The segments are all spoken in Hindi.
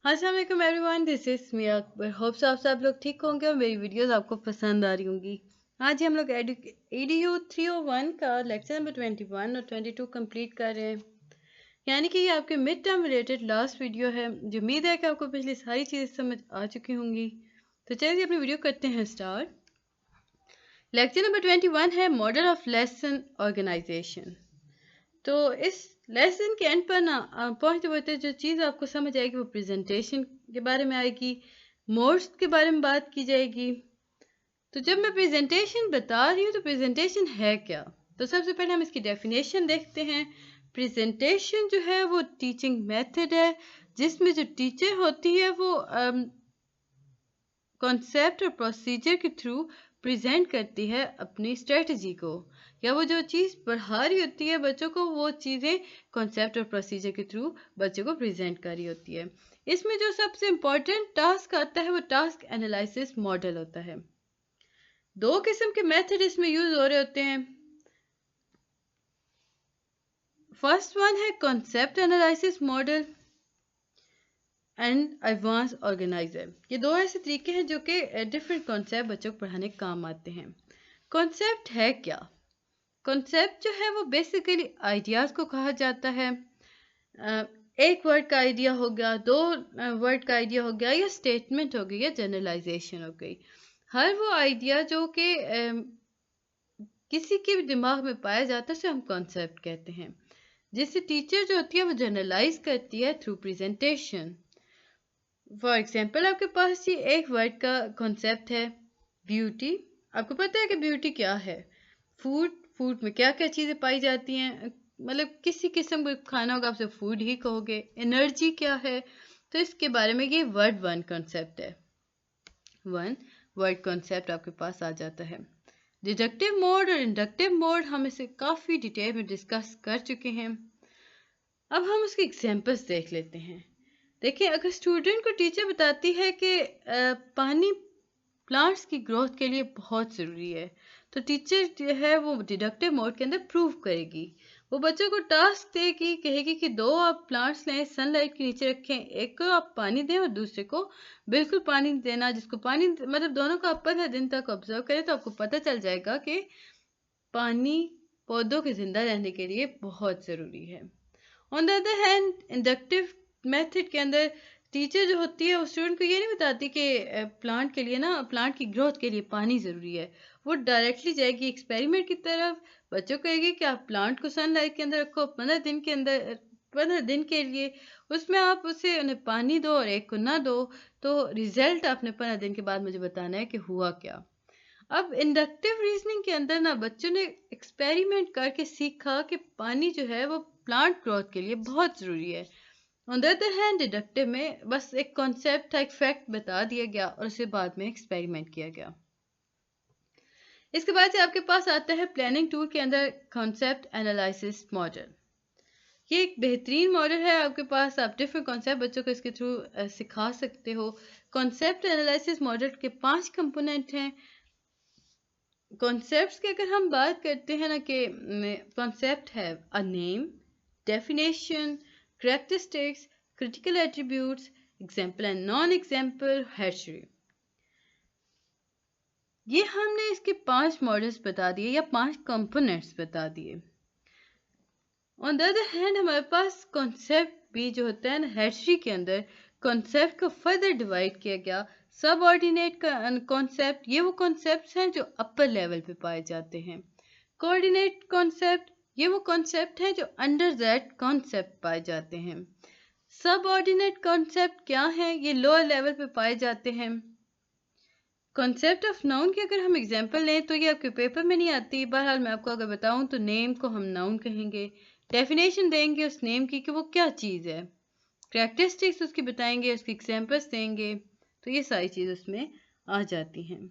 अस्सलाम वालेकुम everyone, this is me Akbar. Hopes आप सब लोग ठीक होंगे और मेरी वीडियोस आपको पसंद आ रही होंगी। आज हम लोग EDU 301 का लेक्चर नंबर 21 और 22 कंप्लीट कर रहे हैं, यानी कि ये आपके mid term related last video है। जो उम्मीद है कि आपको पिछली सारी चीज़ें समझ आ चुकी होंगी। तो चलिए अपनी वीडियो करते हैं स्टार्ट। लेक्चर नंबर 21 है मॉडल ऑफ लेसन ऑर्गेनाइजेशन। तो इस लेसन के एंड पर ना पहुंचते पहुंचते जो चीज़ आपको समझ आएगी वो प्रेजेंटेशन के बारे में आएगी, मोड्स के बारे में बात की जाएगी। तो जब मैं प्रेजेंटेशन बता रही हूँ तो प्रेजेंटेशन है क्या, तो सबसे पहले हम इसकी डेफिनेशन देखते हैं। प्रेजेंटेशन जो है वो टीचिंग मेथड है जिसमें जो टीचर होती है वो कॉन्सेप्ट और प्रोसीजर के थ्रू प्रेजेंट करती है अपनी स्ट्रेटजी को, या वो जो चीज़ पढ़ा रही होती है बच्चों को वो चीज़ें कॉन्सेप्ट और प्रोसीजर के थ्रू बच्चों को प्रेजेंट कर रही होती है। इसमें जो सबसे इम्पोर्टेंट टास्क आता है वो टास्क एनालिसिस मॉडल होता है। दो किस्म के मेथड इसमें यूज हो रहे होते हैं। फर्स्ट वन है concept analysis model and advance organiser. ये दो ऐसे तरीके हैं जो कि डिफरेंट कॉन्सेप्ट बच्चों को पढ़ाने के काम आते हैं। कॉन्सेप्ट है क्या? कॉन्सेप्ट जो है वो बेसिकली आइडियाज़ को कहा जाता है। एक वर्ड का आइडिया हो गया, दो वर्ड का आइडिया हो गया, या स्टेटमेंट हो गई, या जनरलाइजेशन हो गई। हर वो आइडिया जो कि किसी के भी दिमाग में पाया जाता है उसे हम कॉन्सेप्ट कहते हैं, जिससे टीचर जो होती है वो जनरलाइज करती है थ्रू प्रेजेंटेशन। फॉर एग्जाम्पल आपके पास ये एक वर्ड का कॉन्सेप्ट है ब्यूटी। आपको पता है कि ब्यूटी क्या है? फूड में क्या क्या चीज़ें पाई जाती हैं, मतलब किसी किस्म का खाना होगा आप उसे फूड ही कहोगे। एनर्जी क्या है? तो इसके बारे में ये वर्ड वन कॉन्सेप्ट है। वन वर्ड कॉन्सेप्ट आपके पास आ जाता है। डिडक्टिव मोड और इंडक्टिव मोड हम इसे काफ़ी डिटेल में डिस्कस कर चुके हैं। अब हम उसके एग्जाम्पल्स देख लेते हैं। देखिए, अगर स्टूडेंट को टीचर बताती है कि पानी प्लांट्स की ग्रोथ के लिए बहुत ज़रूरी है, तो टीचर जो है वो डिडक्टिव मोड के अंदर प्रूव करेगी। वो बच्चों को टास्क देगी, कहेगी कि दो आप प्लांट्स लें, सनलाइट के नीचे रखें, एक को आप पानी दें और दूसरे को बिल्कुल पानी देना। जिसको पानी मतलब दोनों को आप 15 दिन तक ऑब्जर्व करें तो आपको पता चल जाएगा कि पानी पौधों के जिंदा रहने के लिए बहुत ज़रूरी है। On the other hand inductive method के अंदर टीचर जो होती है वो स्टूडेंट को ये नहीं बताती कि प्लांट के लिए ना, प्लांट की ग्रोथ के लिए पानी ज़रूरी है। वो डायरेक्टली जाएगी एक्सपेरिमेंट की तरफ, बच्चों को कहेगी कि आप प्लांट को सनलाइट के अंदर रखो 15 दिन के अंदर, 15 दिन के लिए उसमें आप उसे उन्हें पानी दो और एक को ना दो, तो रिजल्ट आपने 15 दिन के बाद मुझे बताना है कि हुआ क्या। अब इंडक्टिव रीजनिंग के अंदर ना बच्चों ने एक्सपेरिमेंट करके सीखा कि पानी जो है वो प्लांट ग्रोथ के लिए बहुत ज़रूरी है। On the other hand deductive में बस एक कॉन्सेप्ट था, एक फैक्ट बता दिया गया और उसे बाद में एक्सपेरिमेंट किया गया। इसके बाद से आपके पास आता है प्लानिंग टूल के अंदर कॉन्सेप्ट एनालिसिस मॉडल। ये एक बेहतरीन मॉडल है आपके पास, आप डिफरेंट कॉन्सेप्ट बच्चों को इसके थ्रू सिखा सकते हो। कॉन्सेप्ट एनालिसिस मॉडल के 5 कंपोनेंट हैं। कॉन्सेप्ट्स की अगर हम बात करते हैं ना कि कॉन्सेप्ट है a name, definition, characteristics, critical attributes, example and non-example, history। ये हमने इसके 5 मॉडल्स बता दिए या 5 कंपोनेंट्स बता दिए। ऑन द अदर हैंड हमारे पास कॉन्सेप्ट भी जो होता है ना, हिस्ट्री के अंदर कॉन्सेप्ट को फर्दर डिवाइड किया गया। सब ऑर्डिनेट कॉन्सेप्ट, ये वो कॉन्सेप्ट्स हैं जो अपर लेवल पे पाए जाते हैं। कोऑर्डिनेट कॉन्सेप्ट, ये वो कॉन्सेप्ट हैं जो अंडर दैट कॉन्सेप्ट पाए जाते हैं। सब ऑर्डिनेट कॉन्सेप्ट क्या है? ये लोअर लेवल पे पाए जाते हैं। कॉन्सेप्ट ऑफ नाउन की अगर हम एग्जांपल लें तो ये आपके पेपर में नहीं आती, बहरहाल मैं आपको अगर बताऊं तो नेम को हम नाउन कहेंगे, डेफिनेशन देंगे उस नेम की कि वो क्या चीज़ है, कैरेक्टरिस्टिक्स उसकी बताएंगे, उसकी एग्जांपल्स देंगे, तो ये सारी चीज़ उसमें आ जाती हैं।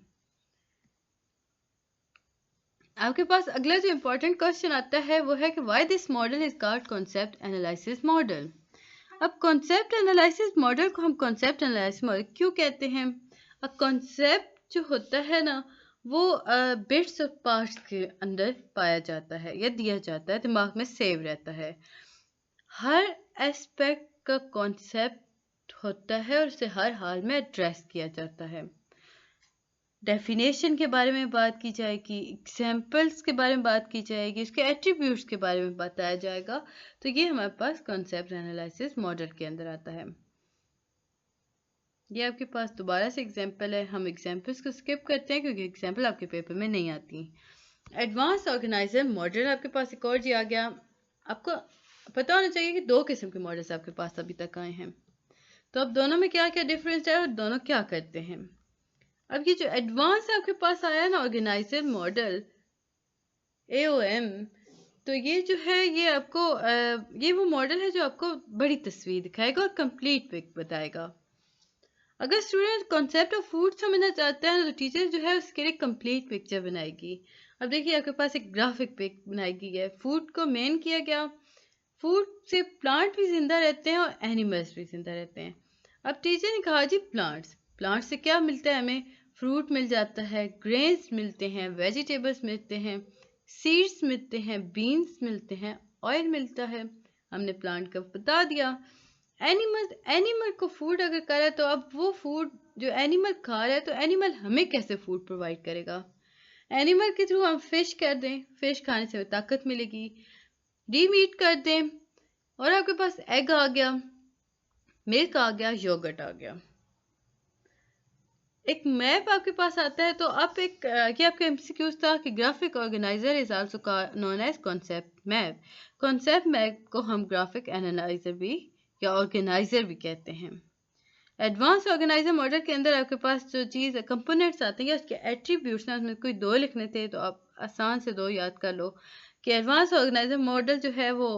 आपके पास अगला जो इम्पोर्टेंट क्वेश्चन आता है वो है कि why this model is called concept analysis model. अब कॉन्सेप्ट एनालिसिस मॉडल को हम कॉन्सेप्ट एनालिसिस मॉडल क्यों कहते हैं? अब कॉन्सेप्ट जो होता है ना वो बिट्स और पार्ट्स के अंदर पाया जाता है या दिया जाता है, दिमाग में सेव रहता है। हर एस्पेक्ट का कॉन्सेप्ट होता है और उसे हर हाल में एड्रेस किया जाता है। डेफिनेशन के बारे में बात की जाएगी, एग्जाम्पल्स के बारे में बात की जाएगी, उसके एट्रीब्यूट्स के बारे में बताया जाएगा। तो ये हमारे पास कॉन्सेप्ट एनालिसिस मॉडल के अंदर आता है। ये आपके पास दोबारा से एग्जाम्पल है, हम एग्जाम्पल्स को स्किप करते हैं क्योंकि एग्जाम्पल आपके पेपर में नहीं आती। एडवांस ऑर्गेनाइजर मॉडल आपके पास एक और जी आ गया। आपको पता होना चाहिए कि 2 किस्म के मॉडल्स आपके पास अभी तक आए हैं, तो अब दोनों में क्या क्या डिफरेंस है और दोनों क्या करते हैं। अब ये जो एडवांस आपके पास आया ना ऑर्गेनाइजर मॉडल AOM, तो ये जो है ये आपको ये वो मॉडल है जो आपको बड़ी तस्वीर दिखाएगा और कंप्लीट पिक बताएगा। अगर स्टूडेंट कॉन्सेप्ट ऑफ फूड समझना चाहते हैं तो टीचर जो है उसके लिए कंप्लीट पिक्चर बनाएगी। अब देखिए आपके पास एक ग्राफिक पिक बनाई गई है, फूड को मेन किया गया, फूड से प्लांट भी जिंदा रहते हैं और एनिमल्स भी जिंदा रहते हैं। अब टीचर ने कहा जी प्लांट से क्या मिलता है हमें, फ्रूट मिल जाता है, ग्रेन्स मिलते हैं, वेजिटेबल्स मिलते हैं, सीड्स मिलते हैं, बीन्स मिलते हैं, ऑयल मिलता है। हमने प्लांट का बता दिया। एनिमल को फूड अगर करे तो अब वो फूड जो एनिमल खा रहा है तो एनिमल हमें कैसे फूड प्रोवाइड करेगा। एनिमल के थ्रू हम फिश कर दें, फिश खाने से ताकत मिलेगी, रीमीट कर दें और आपके पास एग आ गया, मिल्क आ गया, योगर्ट आ गया। एक मैप आपके पास आता है, तो आप एक ये आपका एमसीक्यूज था कि graphic organiser is also known as concept map. Concept map को हम ग्राफिक एनालाइजर भी या ऑर्गेनाइजर भी कहते हैं। एडवांस ऑर्गेनाइजर मॉडल के अंदर आपके पास जो चीज़ कंपोनेंट्स आते हैं या उसके एट्रीब्यूट्स ना, उसमें कोई 2 लिखने थे तो आप आसान से 2 याद कर लो कि एडवांस ऑर्गेनाइजर मॉडल जो है वो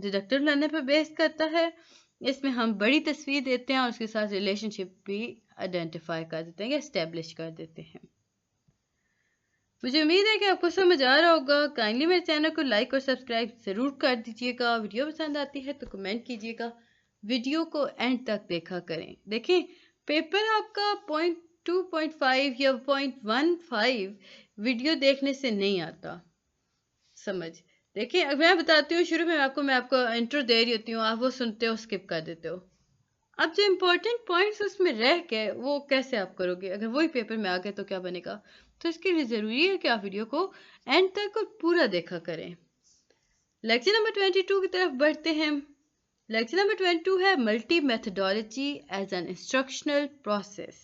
डिडक्टिव लर्निंग पर बेस करता है। इसमें हम बड़ी तस्वीर देते हैं और उसके साथ रिलेशनशिप भी आइडेंटिफाई कर देते हैं या इस्टेब्लिश कर देते हैं। मुझे उम्मीद है कि आपको समझ आ रहा होगा। काइंडली मेरे चैनल को लाइक और सब्सक्राइब ज़रूर कर दीजिएगा। वीडियो पसंद आती है तो कमेंट कीजिएगा। वीडियो को एंड तक देखा करें। देखें पेपर आपका 0.2 या 0.15 वीडियो देखने से नहीं आता समझ। देखिए अब मैं बताती हूँ, शुरू में मैं आपको इंट्रो दे रही होती हूँ, आप वो सुनते हो स्किप कर देते हो। अब जो इम्पोर्टेंट पॉइंट्स उसमें रह के वो कैसे आप करोगे, अगर वही पेपर में आ गए तो क्या बनेगा। तो इसके लिए ज़रूरी है कि आप वीडियो को एंड तक और पूरा देखा करें। लेक्चर नंबर 22 की तरफ बढ़ते हैं। लेक्चर नंबर 22 है multi methodology as an instructional process.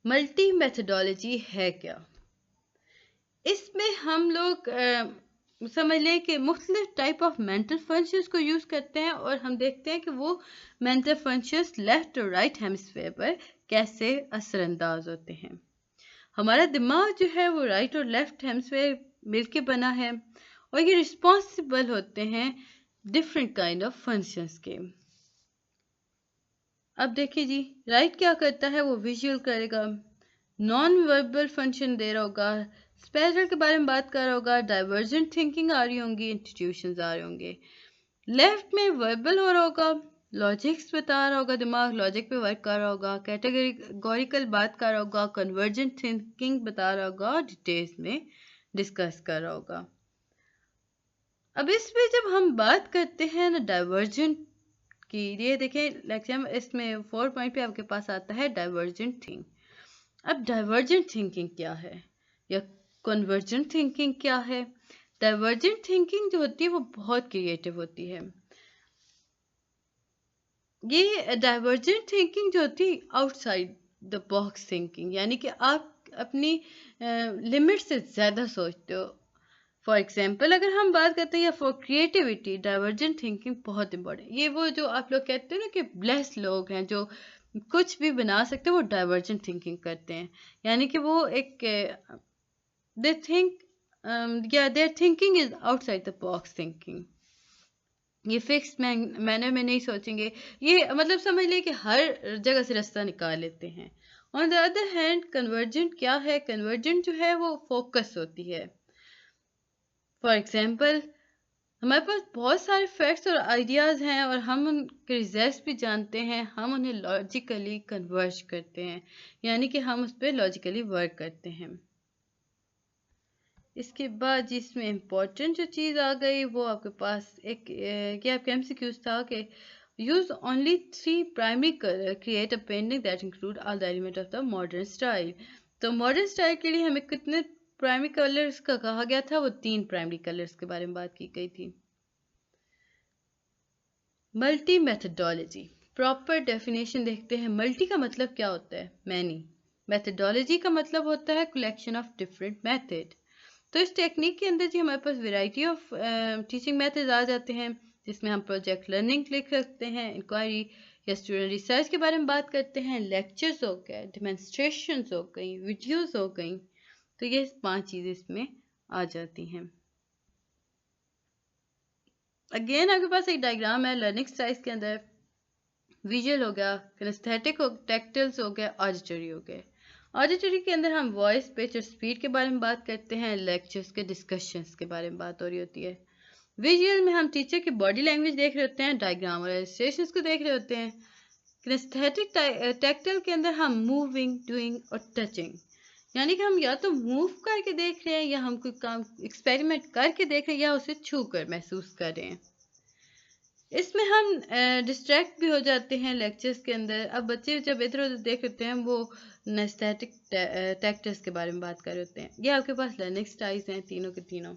Multi methodology है क्या? इसमें हम लोग समझ लें कि मुख्तलिफ टाइप ऑफ मेंटल फंक्शंस को यूज़ करते हैं और हम देखते हैं कि वो मेंटल फंक्शंस लेफ्ट और राइट हेमिस्फीयर पर कैसे असरअंदाज होते हैं। हमारा दिमाग जो है वो राइट और लेफ्ट हेमिस्फीयर मिलके बना है और ये रिस्पॉन्सिबल होते हैं डिफरेंट काइंड ऑफ फंक्शंस के। अब देखिए जी, राइट क्या करता है, वो विजुअल करेगा, नॉन वर्बल फंक्शन दे रहा होगा, स्पेशल के बारे में बात कर रहा होगा, डाइवर्जेंट थिंकिंग आ रही होंगी, इंस्टीट्यूशंस आ रहे होंगे। लेफ्ट में वर्बल हो रहा होगा, लॉजिक्स बता रहा होगा, दिमाग लॉजिक पे वर्क कर रहा होगा, कैटेगोरिकल बात कर रहा होगा, कन्वर्जेंट थिंकिंग बता रहा होगा, डिटेल्स में डिस्कस कर रहा होगा। अब इसमें जब हम बात करते हैं ना डाइवर्जेंट की, ये देखें लेक्चर इसमें 4 पॉइंट पे आपके पास आता है डाइवर्जेंट थिंकिंग। अब डाइवर्जेंट थिंकिंग क्या है या कन्वर्जेंट थिंकिंग क्या है? डाइवर्जेंट थिंकिंग जो होती है वो बहुत क्रिएटिव होती है। ये डाइवर्जेंट थिंकिंग जो होती है आउटसाइड द बॉक्स थिंकिंग, यानी कि आप अपनी लिमिट से ज़्यादा सोचते हो। फॉर एग्जाम्पल अगर हम बात करते हैं या फॉर क्रिएटिविटी, डाइवर्जेंट थिंकिंग बहुत इंपॉर्टेंट। ये वो जो आप लोग कहते हो ना कि ब्लेस्ड लोग हैं जो कुछ भी बना सकते हैं, वो डाइवर्जेंट थिंकिंग करते हैं। यानी कि वो एक दे थिंक या there thinking is outside the box thinking. ये फिक्स मैनर में नहीं सोचेंगे, ये मतलब समझ लिए कि हर जगह से रास्ता निकाल लेते हैं। On the other hand convergent क्या है? कन्वर्जेंट जो है वो फोकस होती है। फॉर एग्जाम्पल हमारे पास बहुत सारे फैक्ट्स और आइडियाज़ हैं और हम उनके रिजल्ट्स भी जानते हैं, हम उन्हें लॉजिकली कन्वर्ज करते हैं, यानी कि हम उस पर लॉजिकली वर्क करते हैं। इसके बाद जिसमें इम्पोर्टेंट जो चीज़ आ गई वो आपके पास एक ये आपके एमसीक्यूज था कि use only 3 primary color, create a painting that include all the element of the modern style. तो मॉडर्न स्टाइल के लिए हमें कितने प्राइमरी कलर्स का कहा गया था? वो 3 प्राइमरी कलर्स के बारे में बात की गई थी। मल्टी मेथडोलॉजी, प्रॉपर डेफिनेशन देखते हैं। मल्टी का मतलब क्या होता है? मैनी। मेथडोलॉजी का मतलब होता है कलेक्शन ऑफ डिफरेंट मेथड। तो इस टेक्निक के अंदर जी हमारे पास वैरायटी ऑफ टीचिंग मेथड्स आ जाते हैं, जिसमें हम प्रोजेक्ट लर्निंग लिख सकते हैं, इंक्वायरी या स्टूडेंट रिसर्च के बारे में बात करते हैं, लेक्चर्स हो गए, डेमोन्स्ट्रेशंस हो गई, वीडियोस हो गई। तो ये 5 चीज़ें इसमें आ जाती हैं। अगेन आपके पास एक डायग्राम है लर्निंग स्टाइल्स के अंदर। विजुअल हो गया, किनेस्थेटिक हो, टैक्टिल्स हो गए, ऑडिटरी हो गए। ऑडिटरी के अंदर हम वॉइस, पिच और स्पीड के बारे में बात करते हैं, लेक्चर्स के डिस्कशंस के बारे में बात हो रही होती है। विजुअल में हम टीचर की बॉडी लैंग्वेज देख रहे होते हैं, डायग्राम और इलस्ट्रेशंस को देख रहे होते हैं। किनेस्थेटिक टैक्टिल के अंदर हम मूविंग, डूइंग और टचिंग, यानी कि हम या तो मूव करके देख रहे हैं, या हम कोई काम एक्सपेरिमेंट करके देख रहे हैं, या उसे छू कर महसूस कर रहे हैं। इसमें हम डिस्ट्रैक्ट भी हो जाते हैं लेक्चर्स के अंदर। अब बच्चे जब इधर उधर देख रहे हैं, वो किनेस्थेटिक टैक्टिल्स के बारे में बात कर रहे होते हैं। ये आपके पास लर्निंग स्टाइल्स हैं, तीनों के तीनों।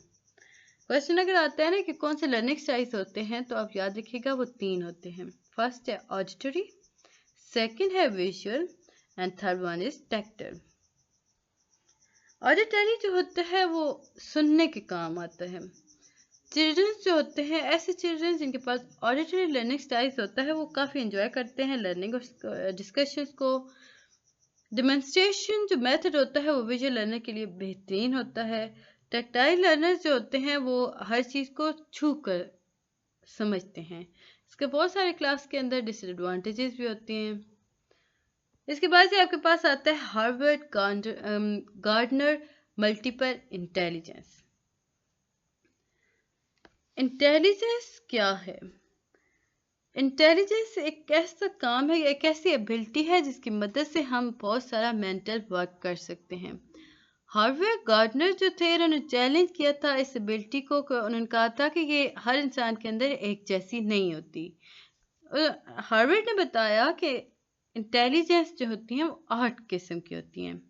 क्वेश्चन अगर आता है ना कि कौन से लर्निंग स्टाइल्स होते हैं, तो आप याद रखिएगा वो 3 होते हैं। फर्स्ट है ऑडिटरी, सेकंड है visual and third one is tactile. Auditory जो होता है वो सुनने के काम आता है। चिल्ड्रंस जो होते हैं, ऐसे चिल्ड्रंस जिनके पास ऑडिटरी लर्निंग स्टाइल्स होता है, वो काफ़ी एंजॉय करते हैं लर्निंग और डिस्कशंस को। डेमोन्स्ट्रेशन जो मेथड होता है वो विजुअल लर्नर के लिए बेहतरीन होता है। टैक्टाइल लर्नर्स जो होते हैं वो हर चीज़ को छू कर समझते हैं। इसके बहुत सारे क्लास के अंदर डिसएडवांटेजेस भी होते हैं। इसके बाद से आपके पास आता है Harvard gardener multiple intelligence. Intelligence क्या है? इंटेलिजेंस एक ऐसा काम है, एक ऐसी एबिलिटी है जिसकी मदद से हम बहुत सारा मेंटल वर्क कर सकते हैं। हार्वर्ड गार्डनर जो थे, उन्होंने चैलेंज किया था इस एबिलिटी को। उन्होंने कहा था कि ये हर इंसान के अंदर एक जैसी नहीं होती। हार्वर्ड ने बताया कि इंटेलिजेंस जो होती है वो 8 किस्म की होती हैं।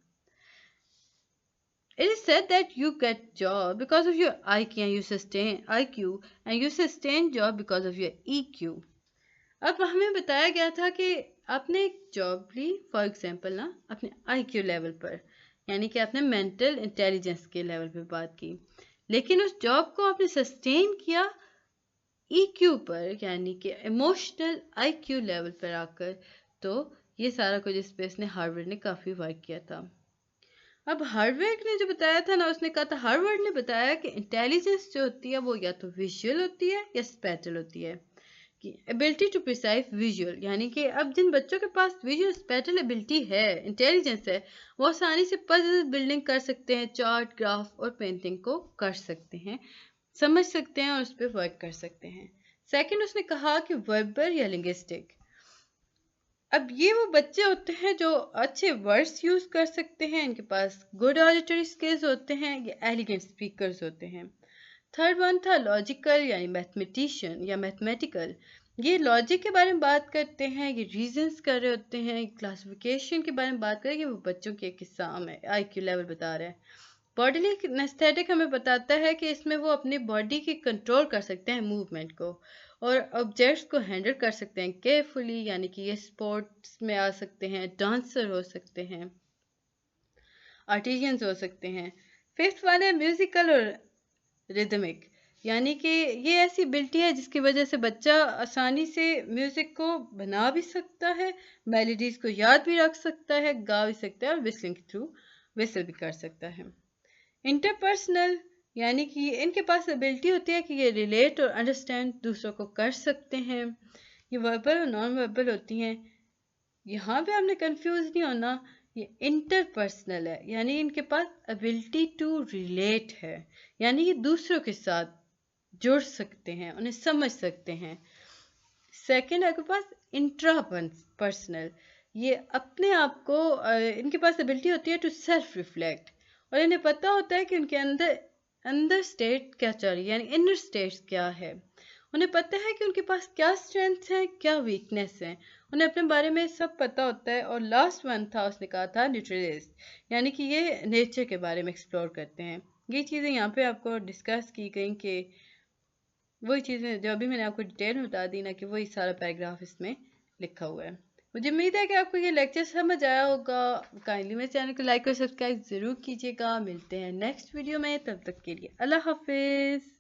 It is said that you get job because of your IQ and you sustain job because of your EQ. अब हमें बताया गया था कि आपने एक जॉब ली, फॉर एग्जांपल ना, अपने IQ लेवल पर, यानी कि आपने मेंटल इंटेलिजेंस के लेवल पे बात की, लेकिन उस जॉब को आपने सस्टेन किया EQ पर, यानी कि इमोशनल IQ लेवल पर आकर। तो ये सारा कुछ इस पे इसने हार्वर्ड ने काफ़ी वर्क किया था। अब हार्वर्ड ने जो बताया था ना, उसने कहा था, हार्वर्ड ने बताया कि इंटेलिजेंस जो होती है वो या तो विजुअल होती है या स्पेटल होती है। कि एबिलिटी टू प्रिसाइज विजुअल, यानी कि अब जिन बच्चों के पास विजुअल स्पेटल एबिलिटी है, इंटेलिजेंस है, वो आसानी से पजल बिल्डिंग कर सकते हैं, चार्ट, ग्राफ और पेंटिंग को कर सकते हैं, समझ सकते हैं और उस पर वर्क कर सकते हैं। सेकंड उसने कहा कि वर्बल या लिंग्विस्टिक। अब ये वो बच्चे होते हैं जो अच्छे वर्ड्स यूज़ कर सकते हैं, इनके पास गुड ऑडिटरी स्किल्स होते हैं, ये एलिगेंट स्पीकर्स होते हैं। थर्ड वन था लॉजिकल यानी मैथमेटिशियन या मैथमेटिकल। ये लॉजिक के बारे में बात करते हैं, ये रीजंस कर रहे होते हैं, क्लासिफिकेशन के बारे में बात करें कि वो बच्चों के एक एग्जाम है, IQ लेवल बता रहे हैं। बॉडीली किनेस्थेटिक हमें बताता है कि इसमें वो अपनी बॉडी की कंट्रोल कर सकते हैं मूवमेंट को, और ऑब्जेक्ट्स को हैंडल कर सकते हैं केयरफुली, यानी कि ये स्पोर्ट्स में आ सकते हैं, डांसर हो सकते हैं, आर्टिशियंस हो सकते हैं। फिफ्थ वन है म्यूजिकल और रिदमिक, यानी कि ये ऐसी एबिलिटी है जिसकी वजह से बच्चा आसानी से म्यूज़िक को बना भी सकता है, मेलोडीज़ को याद भी रख सकता है, गा भी सकता है और विस्लिंग के थ्रू विसल भी कर सकता है। इंटरपर्सनल, यानी कि इनके पास एबिलिटी होती है कि ये रिलेट और अंडरस्टैंड दूसरों को कर सकते हैं। ये वर्बल और नॉन वर्बल होती हैं। यहाँ पे आपने कंफ्यूज नहीं होना, ये इंटरपर्सनल है, यानी इनके पास एबिलिटी टू रिलेट है, यानी ये दूसरों के साथ जुड़ सकते हैं, उन्हें समझ सकते हैं। सेकंड आपके पास इंट्रा पर्सनल, ये अपने आप को इनके पास एबिलिटी होती है टू सेल्फ रिफ्लेक्ट, और इन्हें पता होता है कि उनके अंदर स्टेट क्या चल रही है, यानी इनर स्टेट क्या है। उन्हें पता है कि उनके पास क्या स्ट्रेंथ्स हैं, क्या वीकनेस हैं, उन्हें अपने बारे में सब पता होता है। और लास्ट वन था, उसने कहा था न्यूट्रलिस्ट, यानी कि ये नेचर के बारे में एक्सप्लोर करते हैं। ये चीज़ें यहाँ पे आपको डिस्कस की गई कि वही चीज़ें जो अभी मैंने आपको डिटेल में बता दी ना, कि वही सारा पैराग्राफ इसमें लिखा हुआ है। मुझे उम्मीद है कि आपको ये लेक्चर समझ आया होगा। काइंडली मेरे चैनल को लाइक और सब्सक्राइब ज़रूर कीजिएगा। मिलते हैं नेक्स्ट वीडियो में, तब तक के लिए अल्लाह हाफिज़।